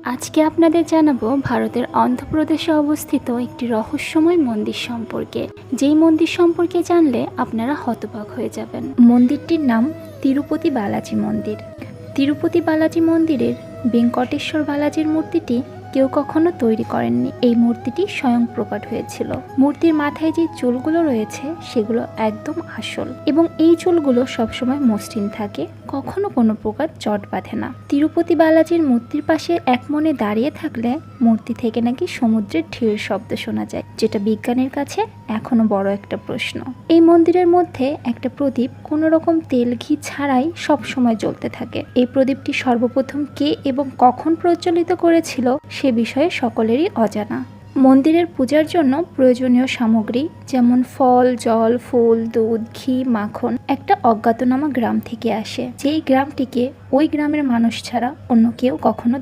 আজকে আপনাদের জানাবো ভারতের অন্ধ্রপ্রদেশে অবস্থিত একটি রহস্যময় মন্দির সম্পর্কে, যেই মন্দির সম্পর্কে জানলে আপনারা হতবাক হয়ে যাবেন। মন্দিরটির নাম তিরুপতি বালাজি মন্দির। তিরুপতি বালাজি মন্দিরের বেঙ্কটেশ্বর বালাজির মূর্তিটি কেউ কখনো তৈরি করেননি। এই মূর্তিটি স্বয়ং প্রকট হয়েছিল। মূর্তির মাথায় যে চুলগুলো রয়েছে সেগুলো একদম আসল, এবং এই চুলগুলো সবসময় মসৃণ থাকে, কখনো কোনো প্রকার জট বাঁধে না। তিরুপতি বালাজির মূর্তির পাশে এক মনে দাঁড়িয়ে থাকলে মূর্তি থেকে নাকি সমুদ্রের ঢেউর শব্দ শোনা যায়, যেটা বিজ্ঞানীর কাছে এখনো বড় একটা প্রশ্ন। এই মন্দিরের মধ্যে একটা প্রদীপ কোনো রকম তেল ঘি ছাড়াই সব সময় জ্বলতে থাকে। এই প্রদীপটি সর্বপ্রথম কে এবং কখন প্রজ্বলিত করেছিল সে বিষয়ে সকলেরই অজানা। মন্দিরের পূজার জন্য প্রয়োজনীয় সামগ্রী যেমন ফল, জল, ফুল, দুধ, ঘি, মাখন একটা অজ্ঞাতনামা গ্রাম থেকে আসে, যেই গ্রামটিকে ওই গ্রামের মানুষ ছাড়া অন্য কেউ কখনো